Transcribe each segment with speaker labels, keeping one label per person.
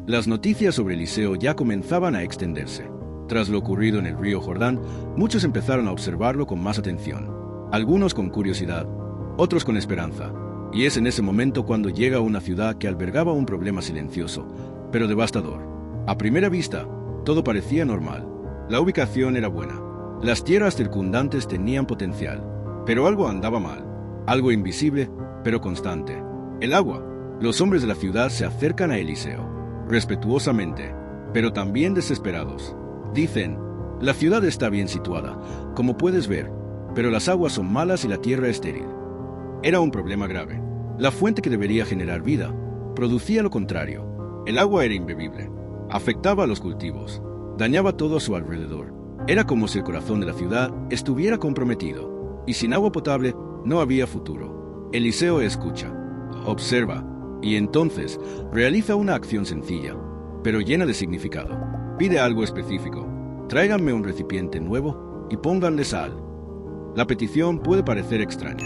Speaker 1: Las noticias sobre Eliseo ya comenzaban a extenderse. Tras lo ocurrido en el río Jordán, muchos empezaron a observarlo con más atención. Algunos con curiosidad, otros con esperanza. Y es en ese momento cuando llega a una ciudad que albergaba un problema silencioso, pero devastador. A primera vista, todo parecía normal. La ubicación era buena. Las tierras circundantes tenían potencial. Pero algo andaba mal. Algo invisible, pero constante. El agua. Los hombres de la ciudad se acercan a Eliseo, respetuosamente, pero también desesperados. Dicen, la ciudad está bien situada, como puedes ver, pero las aguas son malas y la tierra estéril. Era un problema grave. La fuente que debería generar vida producía lo contrario. El agua era imbebible. Afectaba a los cultivos. Dañaba todo a su alrededor. Era como si el corazón de la ciudad estuviera comprometido. Y sin agua potable no había futuro. Eliseo escucha, observa, y entonces realiza una acción sencilla, pero llena de significado. Pide algo específico. Tráiganme un recipiente nuevo y pónganle sal. La petición puede parecer extraña.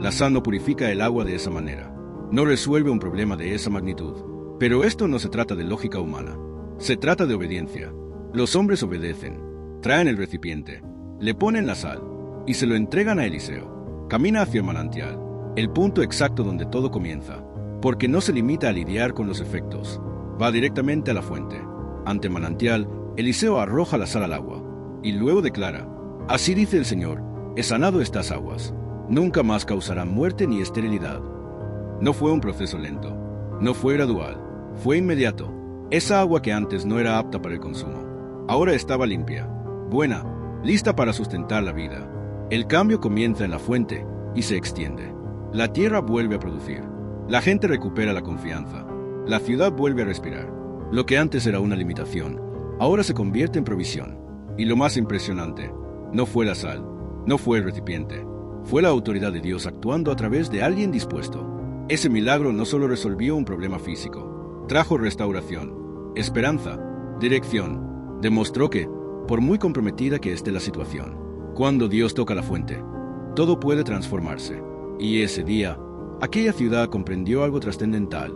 Speaker 1: La sal no purifica el agua de esa manera. No resuelve un problema de esa magnitud. Pero esto no se trata de lógica humana. Se trata de obediencia. Los hombres obedecen. Traen el recipiente. Le ponen la sal. Y se lo entregan a Eliseo. Camina hacia el manantial. El punto exacto donde todo comienza. Porque no se limita a lidiar con los efectos. Va directamente a la fuente. Ante el manantial, Eliseo arroja la sal al agua. Y luego declara, así dice el Señor, he sanado estas aguas. Nunca más causarán muerte ni esterilidad. No fue un proceso lento. No fue gradual. Fue inmediato. Esa agua que antes no era apta para el consumo, ahora estaba limpia, buena, lista para sustentar la vida. El cambio comienza en la fuente y se extiende. La tierra vuelve a producir. La gente recupera la confianza. La ciudad vuelve a respirar. Lo que antes era una limitación, ahora se convierte en provisión. Y lo más impresionante, no fue la sal, no fue el recipiente. Fue la autoridad de Dios actuando a través de alguien dispuesto. Ese milagro no solo resolvió un problema físico, trajo restauración, esperanza, dirección. Demostró que, por muy comprometida que esté la situación, cuando Dios toca la fuente, todo puede transformarse. Y ese día, aquella ciudad comprendió algo trascendental.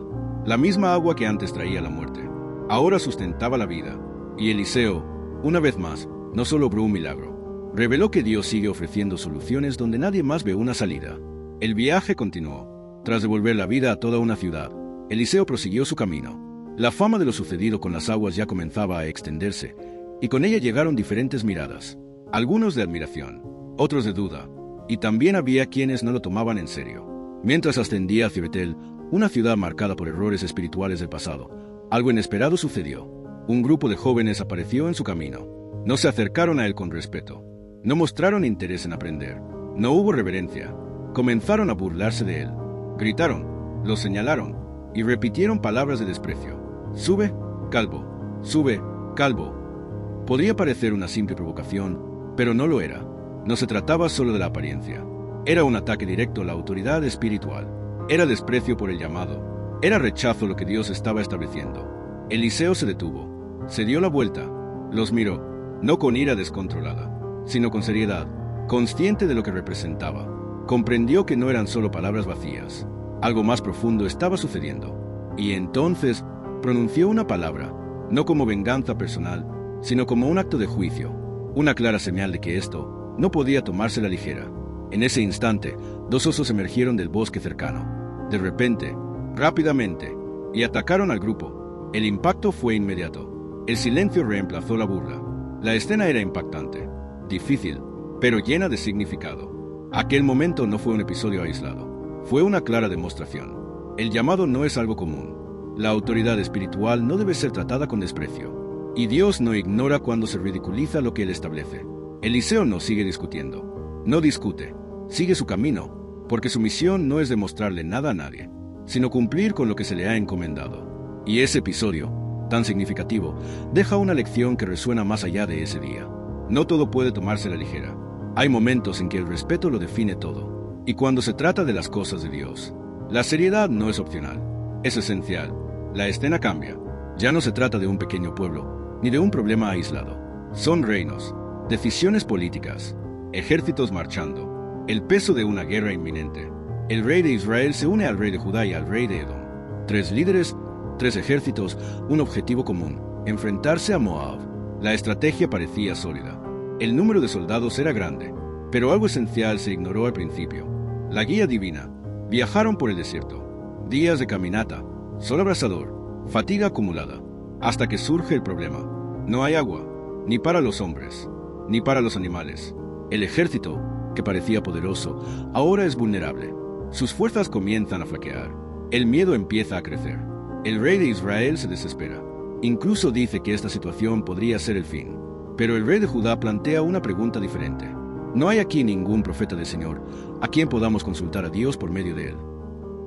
Speaker 1: La misma agua que antes traía la muerte, ahora sustentaba la vida. Y Eliseo, una vez más, no solo obró un milagro, reveló que Dios sigue ofreciendo soluciones donde nadie más ve una salida. El viaje continuó. Tras devolver la vida a toda una ciudad, Eliseo prosiguió su camino. La fama de lo sucedido con las aguas ya comenzaba a extenderse, y con ella llegaron diferentes miradas, algunos de admiración, otros de duda, y también había quienes no lo tomaban en serio. Mientras ascendía hacia Betel, una ciudad marcada por errores espirituales del pasado, algo inesperado sucedió. Un grupo de jóvenes apareció en su camino. No se acercaron a él con respeto. No mostraron interés en aprender. No hubo reverencia. Comenzaron a burlarse de él. Gritaron, lo señalaron y repitieron palabras de desprecio. Sube, calvo. Sube, calvo. Podría parecer una simple provocación, pero no lo era. No se trataba solo de la apariencia. Era un ataque directo a la autoridad espiritual. Era desprecio por el llamado. Era rechazo a lo que Dios estaba estableciendo. Eliseo se detuvo. Se dio la vuelta. Los miró, no con ira descontrolada, sino con seriedad, consciente de lo que representaba. Comprendió que no eran solo palabras vacías. Algo más profundo estaba sucediendo. Y entonces pronunció una palabra, no como venganza personal, sino como un acto de juicio, una clara señal de que esto no podía tomarse a la ligera. En ese instante, dos osos emergieron del bosque cercano, de repente, rápidamente, y atacaron al grupo. El impacto fue inmediato. El silencio reemplazó la burla. La escena era impactante, difícil, pero llena de significado. Aquel momento no fue un episodio aislado, fue una clara demostración. El llamado no es algo común. La autoridad espiritual no debe ser tratada con desprecio. Y Dios no ignora cuando se ridiculiza lo que Él establece. Eliseo no sigue discutiendo, no discute, sigue su camino, porque su misión no es demostrarle nada a nadie, sino cumplir con lo que se le ha encomendado. Y ese episodio, tan significativo, deja una lección que resuena más allá de ese día. No todo puede tomarse a la ligera. Hay momentos en que el respeto lo define todo. Y cuando se trata de las cosas de Dios, la seriedad no es opcional, es esencial. La escena cambia. Ya no se trata de un pequeño pueblo, ni de un problema aislado. Son reinos, decisiones políticas, ejércitos marchando, el peso de una guerra inminente. El rey de Israel se une al rey de Judá y al rey de Edom. Tres líderes 3 ejércitos, un objetivo común: enfrentarse a Moab. La estrategia parecía sólida. El número de soldados era grande, pero algo esencial se ignoró al principio: la guía divina. Viajaron por el desierto. Días de caminata, sol abrasador, fatiga acumulada, hasta que surge el problema. No hay agua, ni para los hombres, ni para los animales. El ejército, que parecía poderoso, ahora es vulnerable. Sus fuerzas comienzan a flaquear. El miedo empieza a crecer. El rey de Israel se desespera. Incluso dice que esta situación podría ser el fin. Pero el rey de Judá plantea una pregunta diferente. No hay aquí ningún profeta del Señor a quien podamos consultar a Dios por medio de él.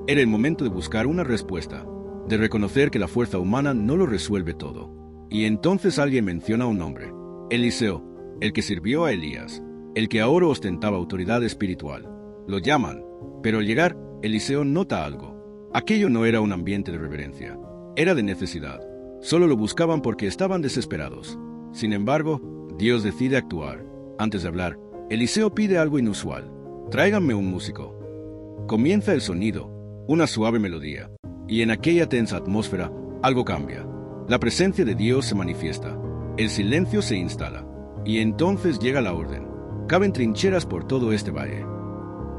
Speaker 1: Era el momento de buscar una respuesta, de reconocer que la fuerza humana no lo resuelve todo. Y entonces alguien menciona un nombre: Eliseo, el que sirvió a Elías, el que ahora ostentaba autoridad espiritual. Lo llaman, pero al llegar, Eliseo nota algo. Aquello no era un ambiente de reverencia, era de necesidad. Solo lo buscaban porque estaban desesperados. Sin embargo, Dios decide actuar. Antes de hablar, Eliseo pide algo inusual: tráiganme un músico. Comienza el sonido, una suave melodía, y en aquella tensa atmósfera algo cambia. La presencia de Dios se manifiesta, el silencio se instala, y entonces llega la orden. Caben trincheras por todo este valle.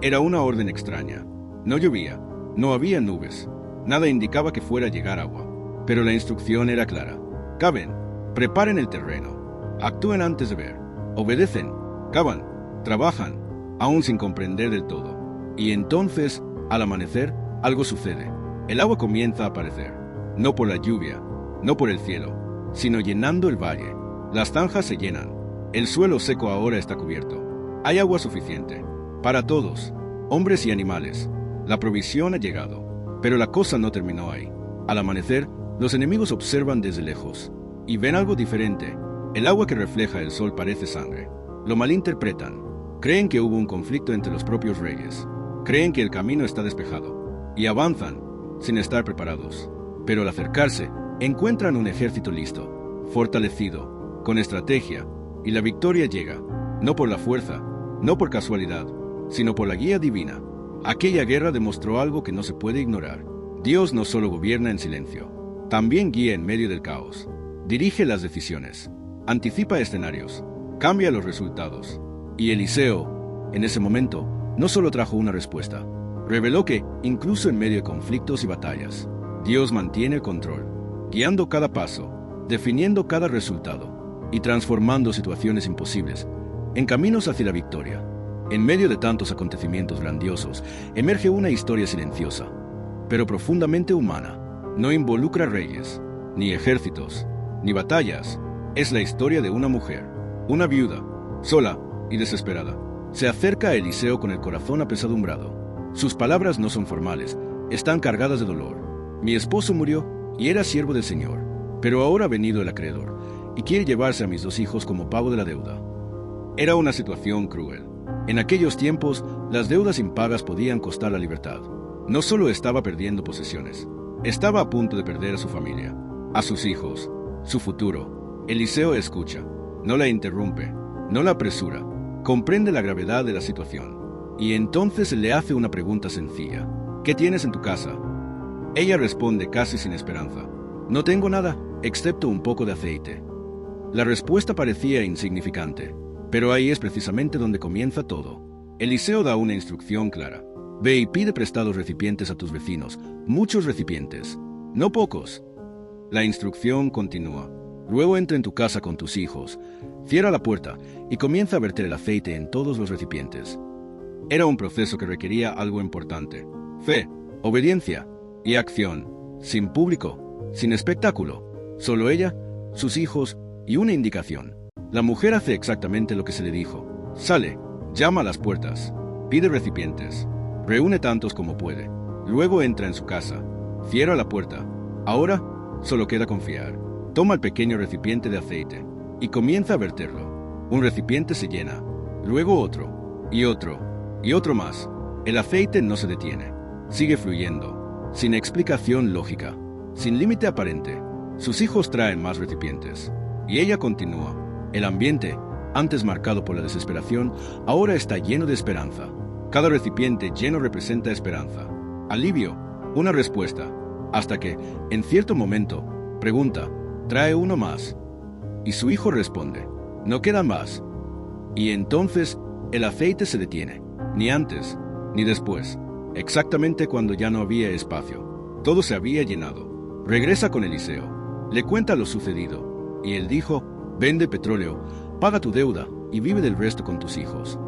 Speaker 1: Era una orden extraña. No llovía, no había nubes, nada indicaba que fuera a llegar agua, pero la instrucción era clara: caven, preparen el terreno, actúen antes de ver, obedecen, cavan, trabajan, aún sin comprender del todo. Y entonces, al amanecer, algo sucede. El agua comienza a aparecer, no por la lluvia, no por el cielo, sino llenando el valle. Las zanjas se llenan, el suelo seco ahora está cubierto. Hay agua suficiente, para todos, hombres y animales. La provisión ha llegado, pero la cosa no terminó ahí. Al amanecer, los enemigos observan desde lejos, y ven algo diferente. El agua que refleja el sol parece sangre. Lo malinterpretan. Creen que hubo un conflicto entre los propios reyes. Creen que el camino está despejado, y avanzan, sin estar preparados. Pero al acercarse, encuentran un ejército listo, fortalecido, con estrategia, y la victoria llega, no por la fuerza, no por casualidad, sino por la guía divina. Aquella guerra demostró algo que no se puede ignorar. Dios no solo gobierna en silencio, también guía en medio del caos. Dirige las decisiones, anticipa escenarios, cambia los resultados. Y Eliseo, en ese momento, no solo trajo una respuesta, reveló que, incluso en medio de conflictos y batallas, Dios mantiene el control, guiando cada paso, definiendo cada resultado y transformando situaciones imposibles en caminos hacia la victoria. En medio de tantos acontecimientos grandiosos, emerge una historia silenciosa, pero profundamente humana. No involucra reyes, ni ejércitos, ni batallas. Es la historia de una mujer, una viuda, sola y desesperada. Se acerca a Eliseo con el corazón apesadumbrado. Sus palabras no son formales, están cargadas de dolor. Mi esposo murió y era siervo del Señor, pero ahora ha venido el acreedor y quiere llevarse a mis 2 hijos como pago de la deuda. Era una situación cruel. En aquellos tiempos, las deudas impagas podían costar la libertad. No solo estaba perdiendo posesiones, estaba a punto de perder a su familia, a sus hijos, su futuro. Eliseo escucha, no la interrumpe, no la apresura, comprende la gravedad de la situación. Y entonces le hace una pregunta sencilla: ¿qué tienes en tu casa? Ella responde casi sin esperanza: no tengo nada, excepto un poco de aceite. La respuesta parecía insignificante, pero ahí es precisamente donde comienza todo. Eliseo da una instrucción clara: ve y pide prestados recipientes a tus vecinos, muchos recipientes, no pocos. La instrucción continúa: luego entra en tu casa con tus hijos, cierra la puerta y comienza a verter el aceite en todos los recipientes. Era un proceso que requería algo importante: fe, obediencia y acción, sin público, sin espectáculo, solo ella, sus hijos y una indicación. La mujer hace exactamente lo que se le dijo. Sale, llama a las puertas, pide recipientes, reúne tantos como puede. Luego entra en su casa, cierra la puerta. Ahora solo queda confiar. Toma el pequeño recipiente de aceite y comienza a verterlo. Un recipiente se llena, luego otro, y otro, y otro más. El aceite no se detiene, sigue fluyendo, sin explicación lógica, sin límite aparente. Sus hijos traen más recipientes, y ella continúa. El ambiente, antes marcado por la desesperación, ahora está lleno de esperanza. Cada recipiente lleno representa esperanza, alivio, una respuesta. hasta que, en cierto momento, pregunta, «¿Trae uno más?». Y su hijo responde, «No queda más». Y entonces el aceite se detiene, ni antes ni después, exactamente cuando ya no había espacio. Todo se había llenado. Regresa con Eliseo, le cuenta lo sucedido, y él dijo, «Vende petróleo, paga tu deuda y vive del resto con tus hijos».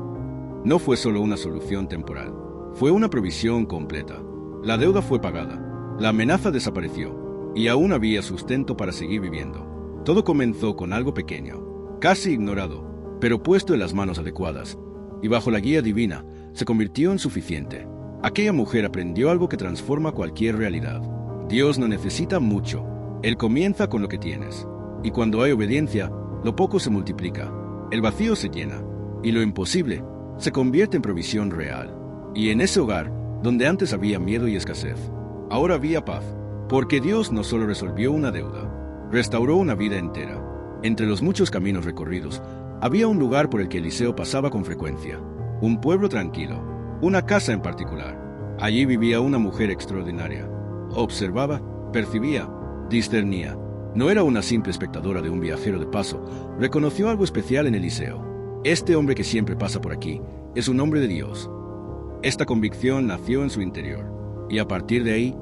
Speaker 1: No fue solo una solución temporal, fue una provisión completa. La deuda fue pagada, la amenaza desapareció, y aún había sustento para seguir viviendo. Todo comenzó con algo pequeño, casi ignorado, pero puesto en las manos adecuadas, y bajo la guía divina, se convirtió en suficiente. Aquella mujer aprendió algo que transforma cualquier realidad. Dios no necesita mucho, Él comienza con lo que tienes, y cuando hay obediencia, lo poco se multiplica, el vacío se llena, y lo imposible se convierte en provisión real. Y en ese hogar, donde antes había miedo y escasez, ahora había paz, porque Dios no solo resolvió una deuda, restauró una vida entera. Entre los muchos caminos recorridos, había un lugar por el que Eliseo pasaba con frecuencia, un pueblo tranquilo, una casa en particular. Allí vivía una mujer extraordinaria. Observaba, percibía, discernía. No era una simple espectadora de un viajero de paso, reconoció algo especial en Eliseo. Este hombre que siempre pasa por aquí es un hombre de Dios. Esta convicción nació en su interior, y a partir de ahí,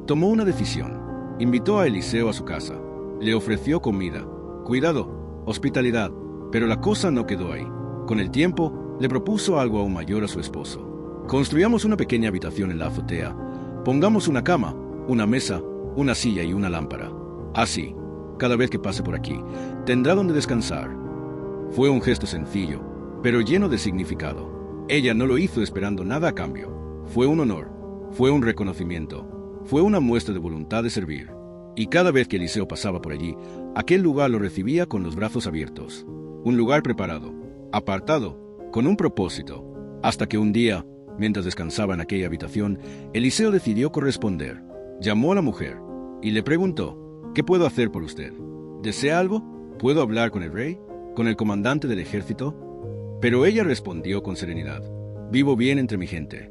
Speaker 1: tomó una decisión. Invitó a Eliseo a su casa, le ofreció comida, cuidado, hospitalidad, pero la cosa no quedó ahí. Con el tiempo, le propuso algo aún mayor a su esposo. Construyamos una pequeña habitación en la azotea, pongamos una cama, una mesa, una silla y una lámpara. Así, cada vez que pase por aquí, tendrá donde descansar. Fue un gesto sencillo, pero lleno de significado. Ella no lo hizo esperando nada a cambio. Fue un honor, fue un reconocimiento, fue una muestra de voluntad de servir. Y cada vez que Eliseo pasaba por allí, aquel lugar lo recibía con los brazos abiertos. Un lugar preparado, apartado, con un propósito. Hasta que un día, mientras descansaba en aquella habitación, Eliseo decidió corresponder. Llamó a la mujer y le preguntó, «¿Qué puedo hacer por usted? ¿Desea algo? ¿Puedo hablar con el rey? ¿Con el comandante del ejército?». Pero ella respondió con serenidad, «Vivo bien entre mi gente».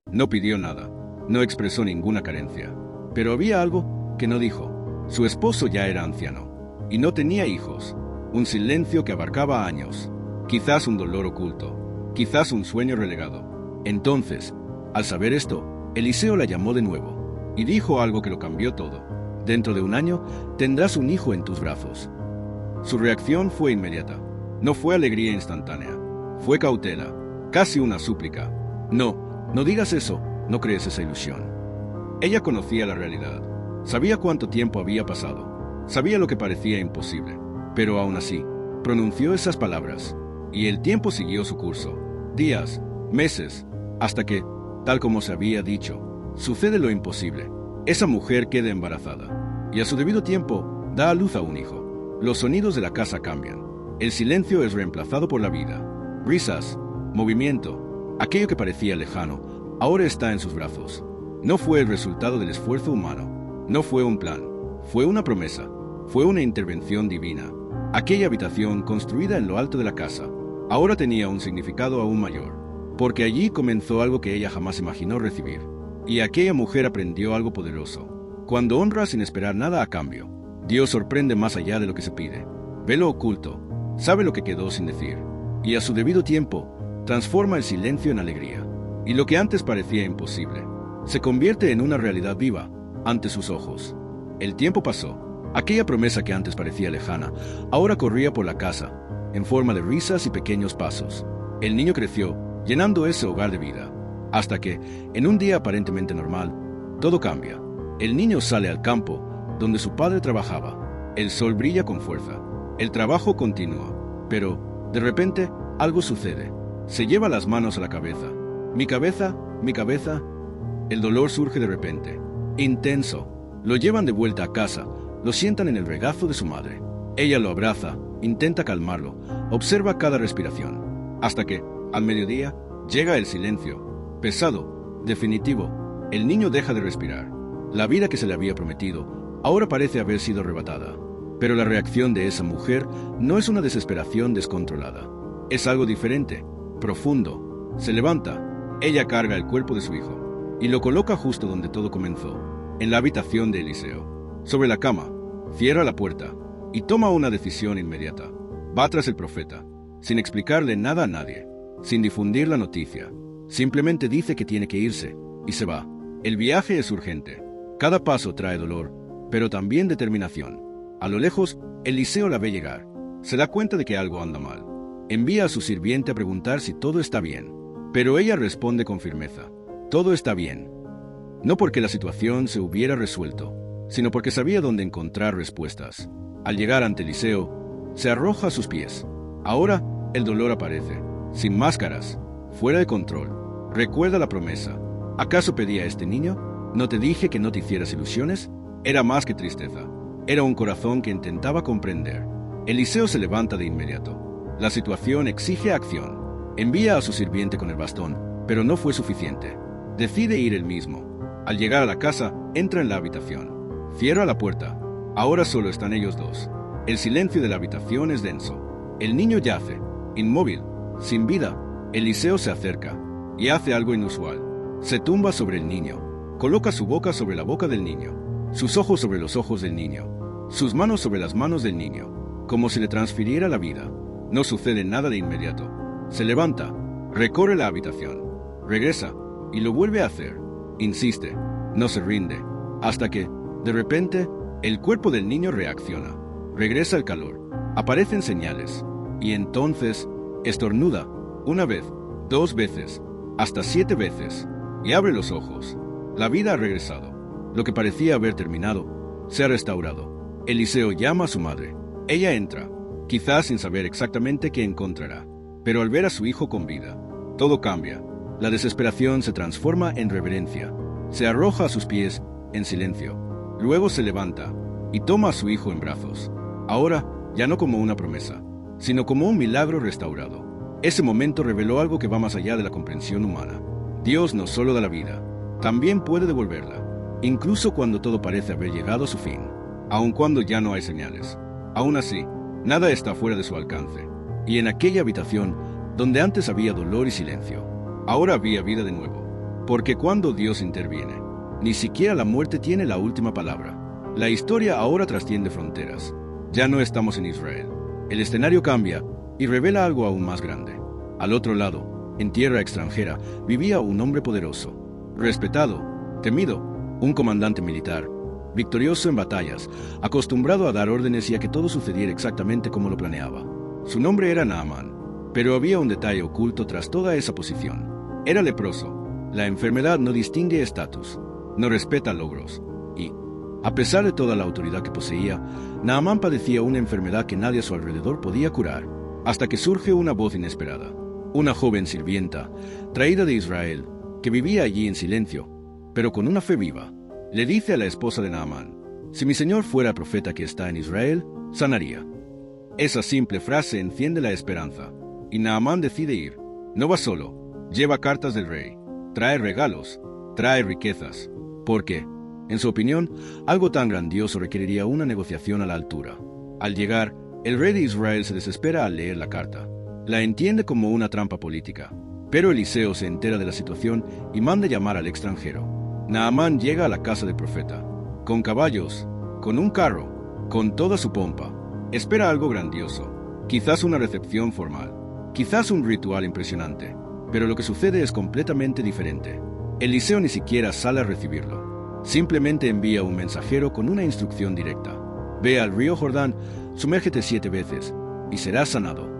Speaker 1: No pidió nada, no expresó ninguna carencia, pero había algo que no dijo. Su esposo ya era anciano, y no tenía hijos. Un silencio que abarcaba años, quizás un dolor oculto, quizás un sueño relegado. Entonces, al saber esto, Eliseo la llamó de nuevo, y dijo algo que lo cambió todo. «Dentro de un año tendrás un hijo en tus brazos». Su reacción fue inmediata. No fue alegría instantánea. Fue cautela, casi una súplica. No digas eso, no crees esa ilusión». Ella conocía la realidad. Sabía cuánto tiempo había pasado. Sabía lo que parecía imposible. Pero aún así, pronunció esas palabras. Y el tiempo siguió su curso. Días, meses, hasta que, tal como se había dicho, sucede lo imposible. Esa mujer queda embarazada. Y a su debido tiempo, da a luz a un hijo. Los sonidos de la casa cambian. El silencio es reemplazado por la vida. Risas, movimiento, aquello que parecía lejano, ahora está en sus brazos. No fue el resultado del esfuerzo humano. No fue un plan. Fue una promesa. Fue una intervención divina. Aquella habitación construida en lo alto de la casa, ahora tenía un significado aún mayor, porque allí comenzó algo que ella jamás imaginó recibir. Y aquella mujer aprendió algo poderoso. Cuando honras sin esperar nada a cambio, Dios sorprende más allá de lo que se pide. Ve lo oculto, sabe lo que quedó sin decir, y a su debido tiempo, transforma el silencio en alegría. Y lo que antes parecía imposible, se convierte en una realidad viva ante sus ojos. El tiempo pasó. Aquella promesa que antes parecía lejana, ahora corría por la casa, en forma de risas y pequeños pasos. El niño creció, llenando ese hogar de vida, hasta que, en un día aparentemente normal, todo cambia. El niño sale al campo, donde su padre trabajaba. El sol brilla con fuerza. El trabajo continúa. Pero, de repente, algo sucede. Se lleva las manos a la cabeza. Mi cabeza, mi cabeza. El dolor surge de repente. Intenso. Lo llevan de vuelta a casa. Lo sientan en el regazo de su madre. Ella lo abraza, intenta calmarlo, observa cada respiración. Hasta que, al mediodía, llega el silencio. Pesado, definitivo. El niño deja de respirar. La vida que se le había prometido ahora parece haber sido arrebatada. Pero la reacción de esa mujer no es una desesperación descontrolada. Es algo diferente, profundo. Se levanta. Ella carga el cuerpo de su hijo y lo coloca justo donde todo comenzó. en la habitación de Eliseo, sobre la cama, cierra la puerta y toma una decisión inmediata. Va tras el profeta, sin explicarle nada a nadie, sin difundir la noticia. Simplemente dice que tiene que irse y se va. El viaje es urgente. Cada paso trae dolor, pero también determinación. A lo lejos, Eliseo la ve llegar. Se da cuenta de que algo anda mal. Envía a su sirviente a preguntar si todo está bien, pero ella responde con firmeza: todo está bien. No porque la situación se hubiera resuelto, sino porque sabía dónde encontrar respuestas. Al llegar ante Eliseo, se arroja a sus pies. Ahora, el dolor aparece, sin máscaras, fuera de control. Recuerda la promesa. ¿Acaso pedía a este niño? ¿No te dije que no te hicieras ilusiones? Era más que tristeza. Era un corazón que intentaba comprender. Eliseo se levanta de inmediato. La situación exige acción. Envía a su sirviente con el bastón, pero no fue suficiente. Decide ir él mismo. Al llegar a la casa, entra en la habitación. Cierra la puerta. Ahora solo están ellos dos. El silencio de la habitación es denso. El niño yace, inmóvil, sin vida. Eliseo se acerca y hace algo inusual. Se tumba sobre el niño. Coloca su boca sobre la boca del niño, sus ojos sobre los ojos del niño, sus manos sobre las manos del niño, como si le transfiriera la vida. No sucede nada de inmediato. Se levanta, recorre la habitación, regresa y lo vuelve a hacer. Insiste, no se rinde, hasta que, de repente, el cuerpo del niño reacciona. Regresa el calor, aparecen señales, y entonces estornuda, una vez, 2 veces, hasta 7 veces, y abre los ojos. La vida ha regresado. Lo que parecía haber terminado, se ha restaurado. Eliseo llama a su madre. Ella entra, quizás sin saber exactamente qué encontrará, pero al ver a su hijo con vida, todo cambia. La desesperación se transforma en reverencia. Se arroja a sus pies en silencio. Luego se levanta y toma a su hijo en brazos. Ahora, ya no como una promesa, sino como un milagro restaurado. Ese momento reveló algo que va más allá de la comprensión humana. Dios no solo da la vida, también puede devolverla, incluso cuando todo parece haber llegado a su fin, aun cuando ya no hay señales. Aún así, nada está fuera de su alcance, y en aquella habitación, donde antes había dolor y silencio, ahora había vida de nuevo, porque cuando Dios interviene, ni siquiera la muerte tiene la última palabra. La historia ahora trasciende fronteras. Ya no estamos en Israel. El escenario cambia y revela algo aún más grande. Al otro lado, en tierra extranjera, vivía un hombre poderoso, respetado, temido, un comandante militar, victorioso en batallas, acostumbrado a dar órdenes y a que todo sucediera exactamente como lo planeaba. Su nombre era Naamán, pero había un detalle oculto tras toda esa posición. Era leproso. La enfermedad no distingue estatus, no respeta logros, y, a pesar de toda la autoridad que poseía, Naamán padecía una enfermedad que nadie a su alrededor podía curar, hasta que surge una voz inesperada. Una joven sirvienta, traída de Israel, que vivía allí en silencio, pero con una fe viva, le dice a la esposa de Naamán: si mi señor fuera profeta que está en Israel, sanaría. Esa simple frase enciende la esperanza, y Naamán decide ir. No va solo, lleva cartas del rey, trae regalos, trae riquezas, porque, en su opinión, algo tan grandioso requeriría una negociación a la altura. Al llegar, el rey de Israel se desespera al leer la carta. La entiende como una trampa política, pero Eliseo se entera de la situación y manda llamar al extranjero. Naamán llega a la casa del profeta, con caballos, con un carro, con toda su pompa. Espera algo grandioso, quizás una recepción formal, quizás un ritual impresionante, pero lo que sucede es completamente diferente. Eliseo ni siquiera sale a recibirlo. Simplemente envía un mensajero con una instrucción directa. Ve al río Jordán, sumérgete 7 veces, y serás sanado.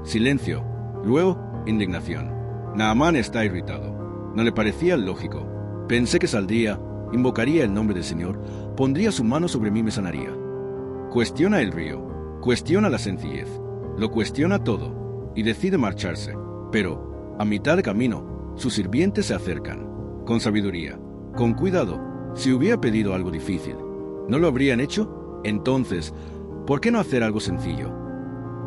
Speaker 1: Silencio. Luego, indignación. Naamán está irritado. No le parecía lógico. Pensé que saldría, invocaría el nombre del Señor, pondría su mano sobre mí y me sanaría. Cuestiona el río, cuestiona la sencillez, lo cuestiona todo, y decide marcharse. Pero, a mitad de camino, sus sirvientes se acercan. Con sabiduría, con cuidado. Si hubiera pedido algo difícil, ¿no lo habrían hecho? Entonces, ¿por qué no hacer algo sencillo?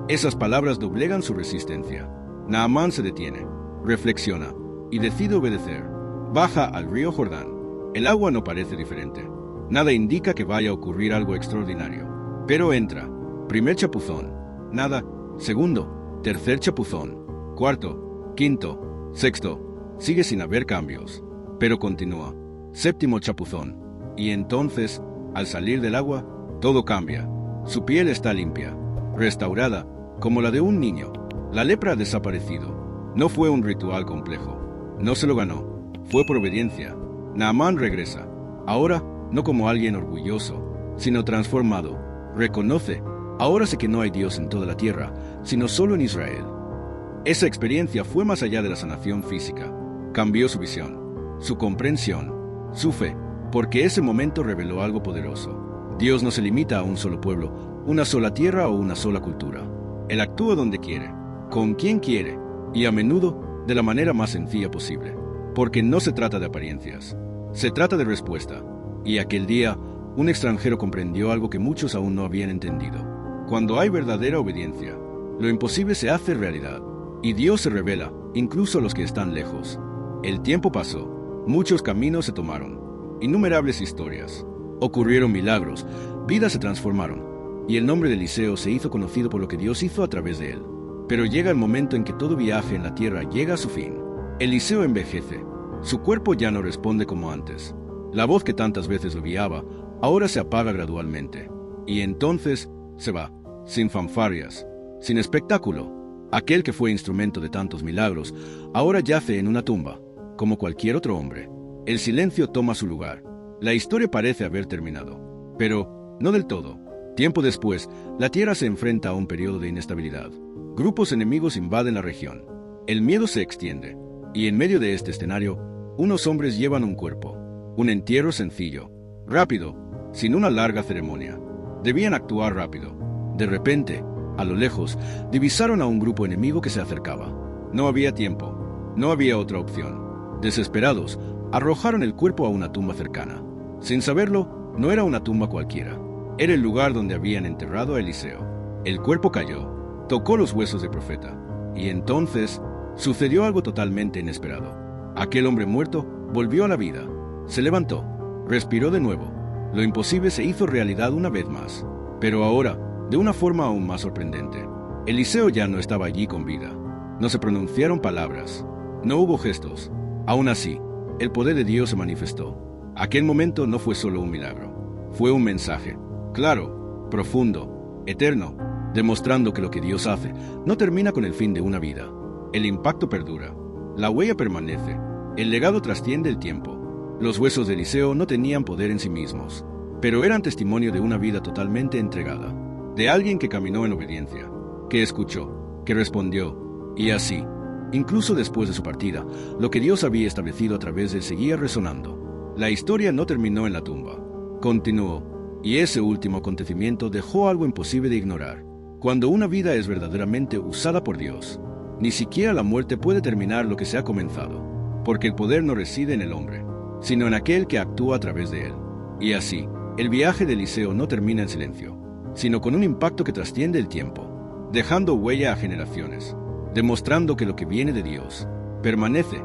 Speaker 1: Esas palabras doblegan su resistencia. Naamán se detiene, reflexiona y decide obedecer. Baja al río Jordán. El agua no parece diferente. Nada indica que vaya a ocurrir algo extraordinario. Pero entra. Primer chapuzón. Nada. Segundo. Tercer chapuzón. Cuarto. Quinto. Sexto. Sigue sin haber cambios. Pero continúa. Séptimo chapuzón. Y entonces, al salir del agua, todo cambia. Su piel está limpia, restaurada, como la de un niño. La lepra ha desaparecido. No fue un ritual complejo. No se lo ganó. Fue por obediencia. Naamán regresa. Ahora, no como alguien orgulloso, sino transformado. Reconoce, ahora sé que no hay Dios en toda la tierra, sino solo en Israel. Esa experiencia fue más allá de la sanación física. Cambió su visión, su comprensión, su fe, porque ese momento reveló algo poderoso. Dios no se limita a un solo pueblo, una sola tierra o una sola cultura. Él actúa donde quiere, con quien quiere, y a menudo de la manera más sencilla posible. Porque no se trata de apariencias, se trata de respuesta. Y aquel día, un extranjero comprendió algo que muchos aún no habían entendido. Cuando hay verdadera obediencia, lo imposible se hace realidad. Y Dios se revela, incluso a los que están lejos. El tiempo pasó, muchos caminos se tomaron, innumerables historias. Ocurrieron milagros, vidas se transformaron, y el nombre de Eliseo se hizo conocido por lo que Dios hizo a través de él. Pero llega el momento en que todo viaje en la tierra llega a su fin. Eliseo envejece, su cuerpo ya no responde como antes. La voz que tantas veces lo guiaba, ahora se apaga gradualmente. Y entonces se va, sin fanfarrias, sin espectáculo. Aquel que fue instrumento de tantos milagros, ahora yace en una tumba, como cualquier otro hombre. El silencio toma su lugar. La historia parece haber terminado, pero no del todo. Tiempo después, la tierra se enfrenta a un periodo de inestabilidad. Grupos enemigos invaden la región. El miedo se extiende, y en medio de este escenario, unos hombres llevan un cuerpo. Un entierro sencillo, rápido, sin una larga ceremonia. Debían actuar rápido. De repente, a lo lejos, divisaron a un grupo enemigo que se acercaba. No había tiempo, no había otra opción. Desesperados, arrojaron el cuerpo a una tumba cercana. Sin saberlo, no era una tumba cualquiera. Era el lugar donde habían enterrado a Eliseo. El cuerpo cayó, tocó los huesos del profeta, y entonces sucedió algo totalmente inesperado. Aquel hombre muerto volvió a la vida. Se levantó, respiró de nuevo. Lo imposible se hizo realidad una vez más. Pero ahora, de una forma aún más sorprendente. Eliseo ya no estaba allí con vida. No se pronunciaron palabras. No hubo gestos. Aún así, el poder de Dios se manifestó. Aquel momento no fue solo un milagro. Fue un mensaje, claro, profundo, eterno, demostrando que lo que Dios hace no termina con el fin de una vida. El impacto perdura. La huella permanece. El legado trasciende el tiempo. Los huesos de Eliseo no tenían poder en sí mismos, pero eran testimonio de una vida totalmente entregada. De alguien que caminó en obediencia, que escuchó, que respondió, y así, incluso después de su partida, lo que Dios había establecido a través de él seguía resonando. La historia no terminó en la tumba, continuó, y ese último acontecimiento dejó algo imposible de ignorar. Cuando una vida es verdaderamente usada por Dios, ni siquiera la muerte puede terminar lo que se ha comenzado, porque el poder no reside en el hombre, sino en aquel que actúa a través de él. Y así, el viaje de Eliseo no termina en silencio, sino con un impacto que trasciende el tiempo, dejando huella a generaciones, demostrando que lo que viene de Dios permanece